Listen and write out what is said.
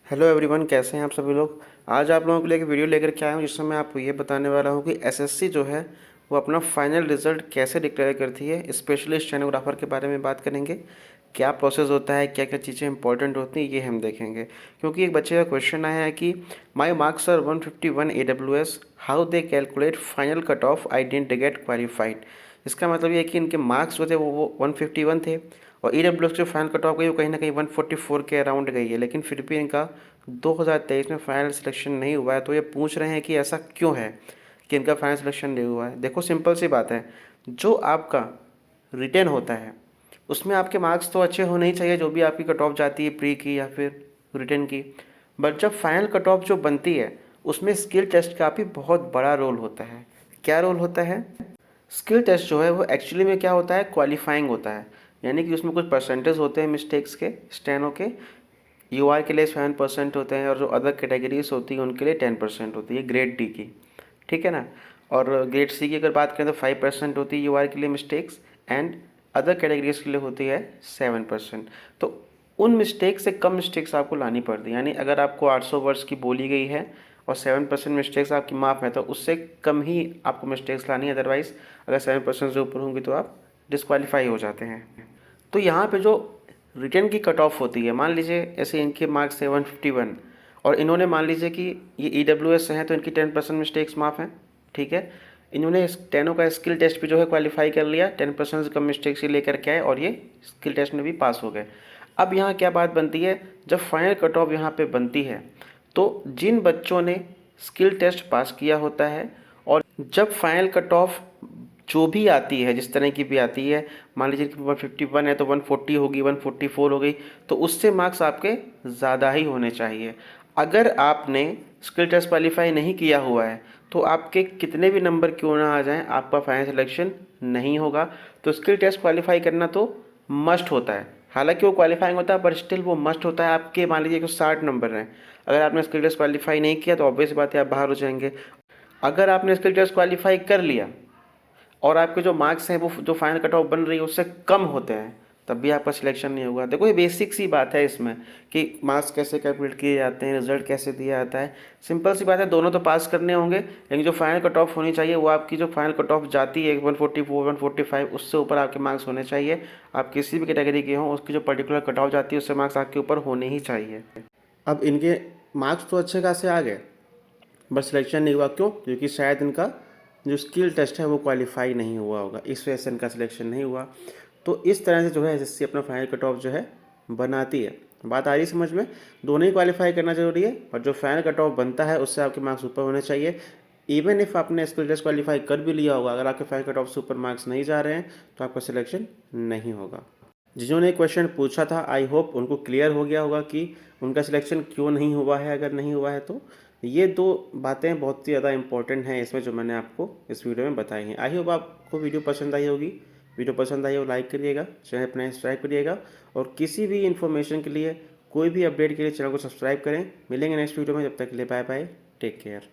Hello everyone, कैसे हैं आप सभी लोग। आज आप लोगों के लिए एक वीडियो लेकर के आया हूँ जिसमें मैं आपको ये बताने वाला हूँ कि एसएससी जो है वो अपना फाइनल रिजल्ट कैसे डिक्लेयर करती है। स्पेशली स्टेनोग्राफर के बारे में बात करेंगे, क्या प्रोसेस होता है, क्या क्या चीज़ें इंपॉर्टेंट होती हैं, ये हम देखेंगे। क्योंकि एक बच्चे का क्वेश्चन आया है कि my marks are 151 AWS, how they calculate final cut off, I didn't get qualified. इसका मतलब ये है कि इनके मार्क्स जो थे वो 151 थे और EWS जो फाइनल कट ऑफ गई वो कहीं ना कहीं 144 के अराउंड गई है, लेकिन फिर भी इनका 2023 में फाइनल सिलेक्शन नहीं हुआ है। तो ये पूछ रहे हैं कि ऐसा क्यों है कि इनका फाइनल सिलेक्शन नहीं हुआ है। देखो, सिंपल सी बात है, जो आपका रिटेन होता है उसमें आपके मार्क्स तो अच्छे होने ही चाहिए, जो भी आपकी कट ऑफ जाती है प्री की या फिर रिटेन की। बट जब फाइनल कट ऑफ जो बनती है उसमें स्किल टेस्ट का भी बहुत बड़ा रोल होता है। क्या रोल होता है? स्किल टेस्ट जो है वो एक्चुअली में क्या होता है, क्वालिफाइंग होता है। यानी कि उसमें कुछ परसेंटेज होते हैं मिस्टेक्स के, स्टेनो के। यूआर के लिए 7% होते हैं और जो अदर कैटेगरीज होती है उनके लिए 10% होती है, ग्रेड डी की। ठीक है ना। और ग्रेड सी की अगर बात करें तो 5% होती है यूआर के लिए मिस्टेक्स, एंड अदर कैटेगरीज के लिए होती है 7%। तो उन मिस्टेक से कम मिस्टेक्स आपको लानी पड़ती है। यानी अगर आपको 800 वर्ड्स की बोली गई है और 7% मिस्टेक्स आपकी माफ़ है तो उससे कम ही आपको मिस्टेक्स लानी है। अदरवाइज़ अगर 7% से ऊपर होंगी तो आप डिस्क्वालीफाई हो जाते हैं। तो यहाँ पे जो रिटर्न की कट ऑफ होती है, मान लीजिए ऐसे इनके मार्क्स है 151 और इन्होंने मान लीजिए कि ये EWS से हैं तो इनकी 10% मिस्टेक्स माफ़ हैं। ठीक है, इन्होंने टेनों का स्किल टेस्ट भी जो है क्वालिफाई कर लिया, 10% से कम मिस्टेक्स ही लेकर के आए और ये स्किल टेस्ट में भी पास हो गए। अब यहाँ क्या बात बनती है, जब फाइनल कट ऑफ यहाँ पे बनती है तो जिन बच्चों ने स्किल टेस्ट पास किया होता है और जब फाइनल कट ऑफ जो भी आती है, जिस तरह की भी आती है, मान लीजिए कि 151 है तो 140 होगी, 144 हो गई, तो उससे मार्क्स आपके ज़्यादा ही होने चाहिए। अगर आपने स्किल टेस्ट क्वालिफाई नहीं किया हुआ है तो आपके कितने भी नंबर क्यों ना आ जाएं, आपका फाइनल सिलेक्शन नहीं होगा। तो स्किल टेस्ट क्वालिफाई करना तो मस्ट होता है। हालांकि वो क्वालिफाइंग होता है पर स्टिल वो मस्ट होता है। आपके मान लीजिए कि 60 नंबर हैं, अगर आपने स्किल टेस्ट क्वालिफाई नहीं किया तो ऑब्वियस बात है आप बाहर हो जाएंगे। अगर आपने स्किल टेस्ट क्वालिफाई कर लिया और आपके जो मार्क्स हैं वो जो फाइनल कट ऑफ बन रही है उससे कम होते हैं, तब भी आपका सिलेक्शन नहीं होगा। देखो, ये बेसिक सी बात है इसमें कि मार्क्स कैसे कैलकुलेट किए जाते हैं, रिजल्ट कैसे दिया जाता है। सिंपल सी बात है, दोनों तो पास करने होंगे, लेकिन जो फाइनल कट ऑफ होनी चाहिए वो आपकी जो फाइनल कट ऑफ जाती है 144 145, उससे ऊपर आपके मार्क्स होने चाहिए। आप किसी भी कैटेगरी के हों, उसकी जो पर्टिकुलर कट ऑफ जाती है उससे मार्क्स आपके ऊपर होने ही चाहिए। अब इनके मार्क्स तो अच्छे खासे आ गए बट सिलेक्शन नहीं हुआ। क्यों? क्योंकि शायद इनका जो स्किल टेस्ट है वो क्वालिफाई नहीं हुआ होगा, इस वजह से इनका सिलेक्शन नहीं हुआ। तो इस तरह से जो है एसएससी अपना फाइनल कट ऑफ जो है बनाती है। बात आ रही समझ में? दोनों ही क्वालिफाई करना जरूरी है और जो फाइनल कट ऑफ बनता है उससे आपके मार्क्स ऊपर होने चाहिए। इवन इफ आपने स्किल टेस्ट क्वालिफाई कर भी लिया होगा, अगर आपके फाइनल कट ऑफ से ऊपर मार्क्स नहीं जा रहे हैं तो आपका सिलेक्शन नहीं होगा। जिन्होंने क्वेश्चन पूछा था, आई होप उनको क्लियर हो गया होगा कि उनका सिलेक्शन क्यों नहीं हुआ है। अगर नहीं हुआ है तो ये दो बातें बहुत ही ज़्यादा इंपॉर्टेंट हैं इसमें जो मैंने आपको इस वीडियो में बताई हैं। आई होप आपको वीडियो पसंद आई होगी। वीडियो पसंद आई हो लाइक करिएगा, चैनल अपना सब्सक्राइब करिएगा और किसी भी इन्फॉर्मेशन के लिए, कोई भी अपडेट के लिए चैनल को सब्सक्राइब करें। मिलेंगे नेक्स्ट वीडियो में, जब तक के लिए बाय बाय, टेक केयर।